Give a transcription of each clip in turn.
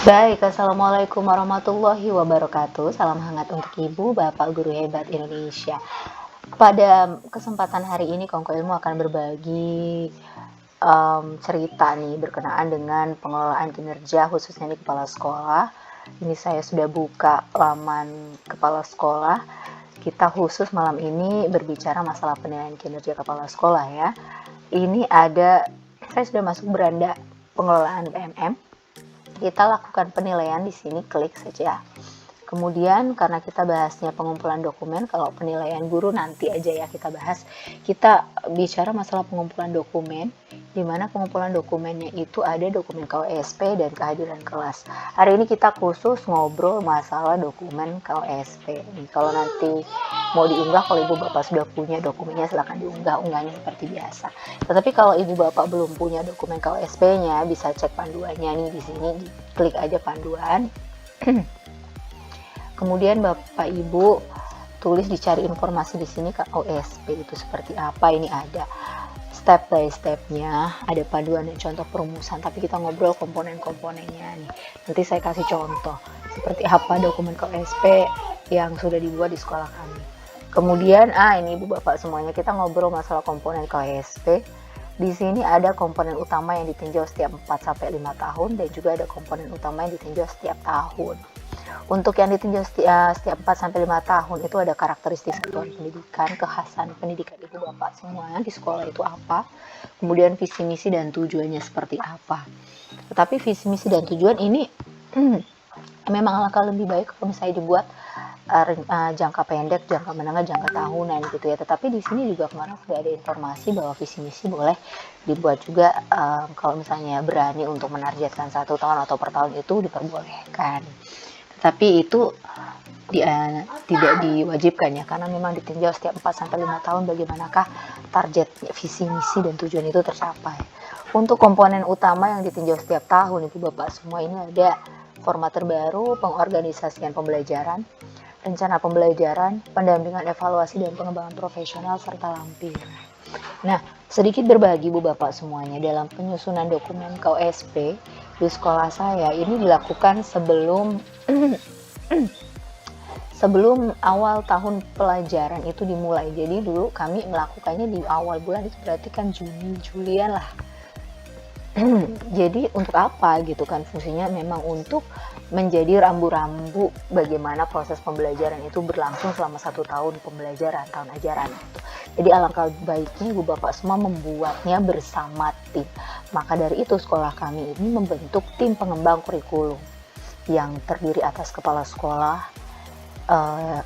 Baik, Assalamualaikum warahmatullahi wabarakatuh. Salam hangat untuk Ibu, Bapak Guru Hebat Indonesia. Pada kesempatan hari ini, Kongko Ilmu akan berbagi cerita nih berkenaan dengan pengelolaan kinerja khususnya di kepala sekolah. Ini saya sudah buka laman kepala sekolah. Kita khusus malam ini berbicara masalah penilaian kinerja kepala sekolah ya. Ini saya sudah masuk beranda pengelolaan PMM. Kita lakukan penilaian di sini, klik saja. Kemudian karena kita bahasnya pengumpulan dokumen, kalau penilaian guru nanti aja ya kita bahas. Kita bicara masalah pengumpulan dokumen, di mana pengumpulan dokumennya itu ada dokumen KOSP dan kehadiran kelas. Hari ini kita khusus ngobrol masalah dokumen KOSP. Kalau nanti mau diunggah, kalau ibu bapak sudah punya dokumennya silahkan diunggah, unggahnya seperti biasa. Tetapi kalau ibu bapak belum punya dokumen KOSP-nya, bisa cek panduannya nih di sini, klik aja panduan. Kemudian Bapak Ibu tulis, dicari informasi di sini KOSP itu seperti apa. Ini ada step by stepnya, ada panduan dan contoh perumusan, tapi kita ngobrol komponen-komponennya nih. Nanti saya kasih contoh seperti apa dokumen KOSP yang sudah dibuat di sekolah kami. Kemudian ini Ibu Bapak semuanya, kita ngobrol masalah komponen KOSP. Di sini ada komponen utama yang ditinjau setiap 4-5 tahun, dan juga ada komponen utama yang ditinjau setiap tahun. Untuk yang ditinjau setiap 4-5 tahun itu ada karakteristik satuan pendidikan, kekhasan pendidikan ibu bapak semuanya di sekolah itu apa, kemudian visi misi dan tujuannya seperti apa. Tetapi visi misi dan tujuan ini memang alangkah lebih baik kalau misalnya dibuat jangka pendek, jangka menengah, jangka tahunan gitu ya. Tetapi di sini juga kemarin sudah ada informasi bahwa visi misi boleh dibuat juga kalau misalnya berani untuk menargetkan 1 tahun atau per tahun itu diperbolehkan. Tapi itu tidak diwajibkan ya, karena memang ditinjau setiap 4-5 tahun bagaimanakah target visi misi dan tujuan itu tercapai. Untuk komponen utama yang ditinjau setiap tahun Ibu Bapak semua, ini ada format terbaru, pengorganisasian pembelajaran, rencana pembelajaran, pendampingan evaluasi dan pengembangan profesional, serta lampiran. Nah, sedikit berbagi Bu Bapak semuanya, dalam penyusunan dokumen KOSP di sekolah saya ini dilakukan sebelum awal tahun pelajaran itu dimulai. Jadi dulu kami melakukannya di awal bulan, itu berarti kan Juni, Julian lah. Jadi untuk apa gitu kan, fungsinya memang untuk menjadi rambu-rambu bagaimana proses pembelajaran itu berlangsung selama 1 tahun pembelajaran, tahun ajaran itu. Jadi alangkah baiknya Ibu Bapak semua membuatnya bersama tim. Maka dari itu sekolah kami ini membentuk tim pengembang kurikulum yang terdiri atas kepala sekolah,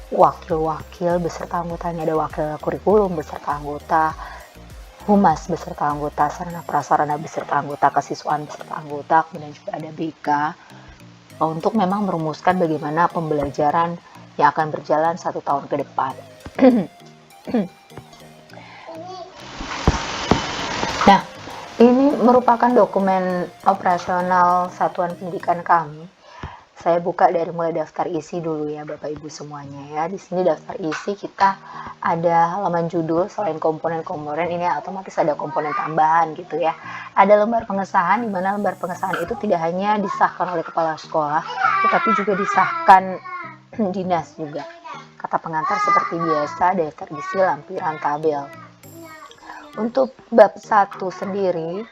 wakil-wakil beserta anggotanya, ada wakil kurikulum beserta anggota, humas beserta anggota, sarana prasarana beserta anggota, kesiswaan beserta anggota, kemudian juga ada BK untuk memang merumuskan bagaimana pembelajaran yang akan berjalan 1 tahun ke depan. Nah, ini merupakan dokumen operasional satuan pendidikan kami. Saya buka dari mulai daftar isi dulu ya Bapak Ibu semuanya ya. Di sini daftar isi kita ada halaman judul, selain komponen-komponen ini otomatis ada komponen tambahan gitu ya. Ada lembar pengesahan, di mana lembar pengesahan itu tidak hanya disahkan oleh kepala sekolah, tetapi juga disahkan dinas juga. Kata pengantar seperti biasa, daftar isi, lampiran, tabel. Untuk bab 1 sendiri,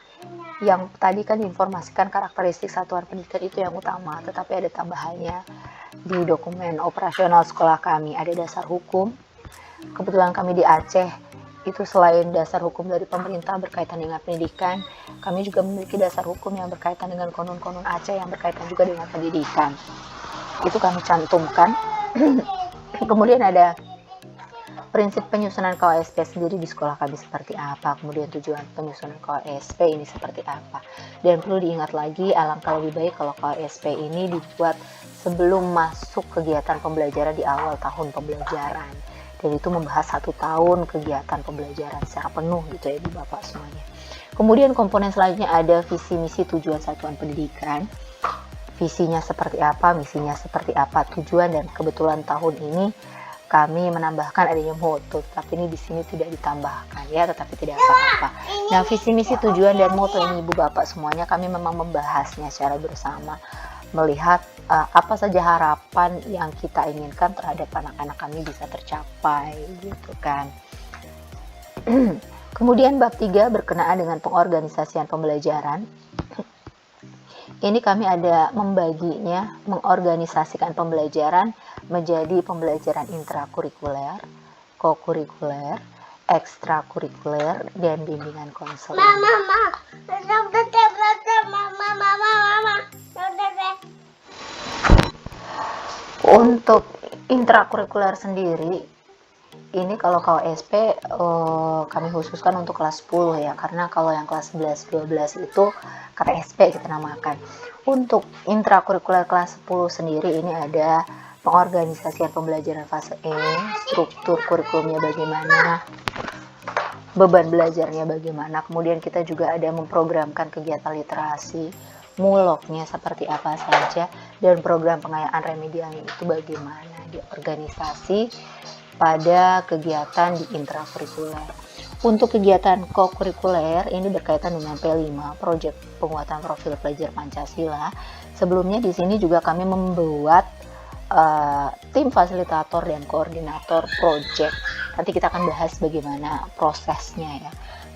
yang tadi kan diinformasikan karakteristik satuan pendidikan itu yang utama, tetapi ada tambahannya di dokumen operasional sekolah kami. Ada dasar hukum, kebetulan kami di Aceh, itu selain dasar hukum dari pemerintah berkaitan dengan pendidikan, kami juga memiliki dasar hukum yang berkaitan dengan konun-konun Aceh yang berkaitan juga dengan pendidikan. Itu kami cantumkan. Kemudian ada prinsip penyusunan KOSP sendiri di sekolah kami seperti apa, kemudian tujuan penyusunan KOSP ini seperti apa. Dan perlu diingat lagi, alangkah lebih baik kalau KOSP ini dibuat sebelum masuk kegiatan pembelajaran di awal tahun pembelajaran. Dan itu membahas 1 tahun kegiatan pembelajaran secara penuh gitu ya Ibu Bapak semuanya. Kemudian komponen selanjutnya ada visi misi tujuan satuan pendidikan. Visinya seperti apa, misinya seperti apa, tujuan, dan kebetulan tahun ini kami menambahkan adanya moto, tapi ini di sini tidak ditambahkan ya, tetapi tidak apa-apa. Nah, visi misi tujuan dan moto ini Ibu Bapak semuanya kami memang membahasnya secara bersama melihat apa saja harapan yang kita inginkan terhadap anak-anak kami bisa tercapai gitu kan. Kemudian bab 3 berkenaan dengan pengorganisasian pembelajaran. Ini kami ada membaginya, mengorganisasikan pembelajaran menjadi pembelajaran intrakurikuler, kokurikuler, ekstrakurikuler, dan bimbingan konseling. Untuk intrakurikuler sendiri, ini kalau KWSP kami khususkan untuk kelas 10 ya, karena kalau yang kelas 11, 12 itu KTSP kita namakan. Untuk intrakurikuler kelas 10 sendiri ini ada pengorganisasian pembelajaran fase E, struktur kurikulumnya bagaimana, beban belajarnya bagaimana, kemudian kita juga ada memprogramkan kegiatan literasi, muloknya seperti apa saja, dan program pengayaan remedialnya itu bagaimana di organisasi pada kegiatan di intrakurikuler. Untuk kegiatan kokurikuler ini berkaitan dengan P5, proyek penguatan profil pelajar Pancasila. Sebelumnya di sini juga kami membuat tim fasilitator dan koordinator proyek. Nanti kita akan bahas bagaimana prosesnya ya.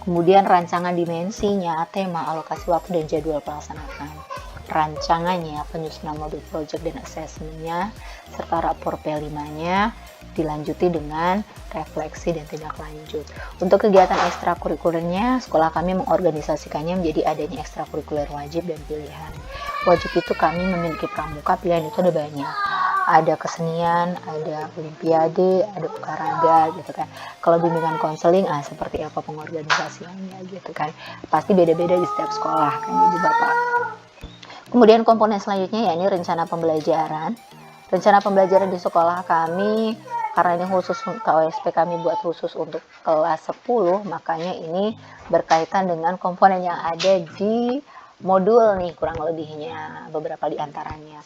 Kemudian rancangan dimensinya, tema, alokasi waktu, dan jadwal pelaksanaan. Rancangannya, penyusunan modul proyek dan asesmennya, serta rapor P5-nya, dilanjuti dengan refleksi dan tindak lanjut. Untuk kegiatan ekstrakurikulernya, sekolah kami mengorganisasikannya menjadi adanya ekstrakurikuler wajib dan pilihan. Wajib itu kami memiliki pramuka, pilihan itu ada banyak. Ada kesenian, ada olimpiade, ada olahraga gitu kan. Kalau bimbingan konseling, seperti apa pengorganisasiannya gitu kan. Pasti beda-beda di setiap sekolah kan Ibu Bapak. Kemudian komponen selanjutnya yakni rencana pembelajaran. Rencana pembelajaran di sekolah kami, karena ini khusus KWSP kami buat khusus untuk kelas 10, makanya ini berkaitan dengan komponen yang ada di modul nih, kurang lebihnya beberapa di antaranya.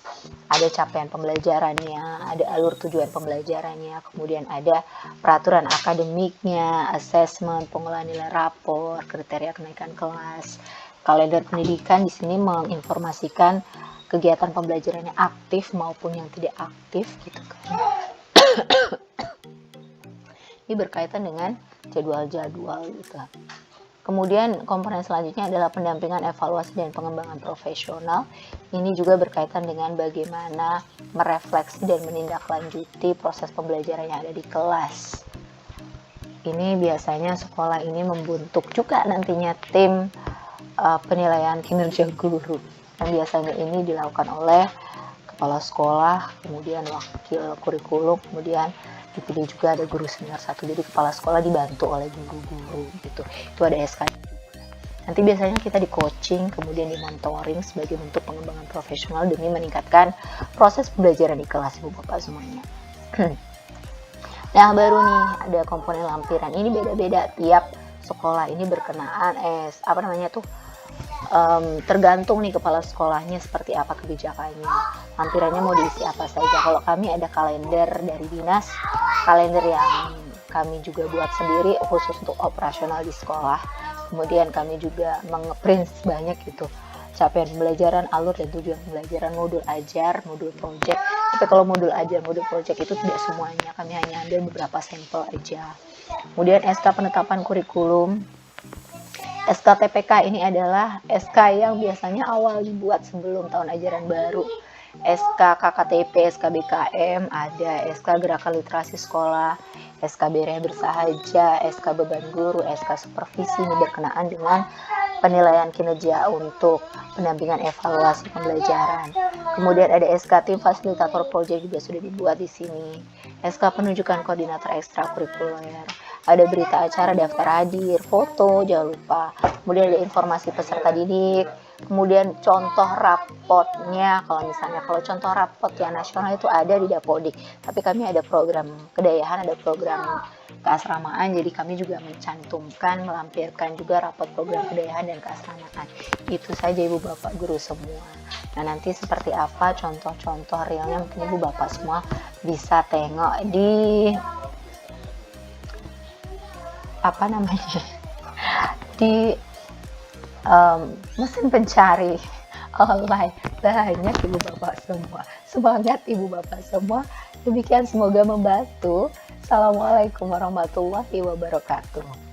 Ada capaian pembelajarannya, ada alur tujuan pembelajarannya, kemudian ada peraturan akademiknya, asesmen, pengolahan nilai rapor, kriteria kenaikan kelas. Kalender pendidikan di sini menginformasikan kegiatan pembelajarannya aktif maupun yang tidak aktif gitu kan. Ini berkaitan dengan jadwal-jadwal gitu. Kemudian komponen selanjutnya adalah pendampingan, evaluasi, dan pengembangan profesional. Ini juga berkaitan dengan bagaimana merefleksi dan menindaklanjuti proses pembelajaran yang ada di kelas. Ini biasanya sekolah ini membentuk juga nantinya tim penilaian kinerja guru. Yang biasanya ini dilakukan oleh kepala sekolah, kemudian wakil kurikulum, kemudian dipilih juga ada guru senior 1. Jadi kepala sekolah dibantu oleh guru-guru gitu. Itu ada SK juga. Nanti biasanya kita di coaching, kemudian di mentoring sebagai bentuk pengembangan profesional demi meningkatkan proses pembelajaran di kelas Ibu Bapak semuanya. Nah, baru nih ada komponen lampiran. Ini beda-beda tiap sekolah ini berkenaan tergantung nih kepala sekolahnya seperti apa kebijakannya, lampirannya mau diisi apa saja. Kalau kami ada kalender dari dinas, kalender yang kami juga buat sendiri khusus untuk operasional di sekolah. Kemudian kami juga meng-print banyak gitu capaian pembelajaran, alur dan tujuan pembelajaran, modul ajar, modul project. Tapi kalau modul ajar, modul project itu tidak semuanya, kami hanya ambil beberapa sampel aja. Kemudian SK penetapan kurikulum. SK TPK ini adalah SK yang biasanya awal dibuat sebelum tahun ajaran baru. SK KKTP, SK BKM, ada SK Gerakan Literasi Sekolah, SK Bereh Bersahaja, SK Beban Guru, SK Supervisi. Ini berkenaan dengan penilaian kinerja untuk pendampingan evaluasi pembelajaran. Kemudian ada SK Tim Fasilitator Proyek juga sudah dibuat di sini. SK Penunjukan Koordinator Ekstrakurikuler. Ada berita acara, daftar hadir, foto, jangan lupa. Kemudian ada informasi peserta didik. Kemudian contoh rapotnya, kalau contoh rapot yang nasional itu ada di Dapodik. Tapi kami ada program kedayahan, ada program keasramaan, jadi kami juga mencantumkan, melampirkan juga rapot program kedayahan dan keasramaan. Itu saja Ibu Bapak Guru semua. Nah, nanti seperti apa contoh-contoh realnya mungkin Ibu Bapak semua bisa tengok di di mesin pencari online. Banyak ibu bapak semua. Semangat ibu bapak semua. Demikian, semoga membantu. Assalamualaikum warahmatullahi wabarakatuh.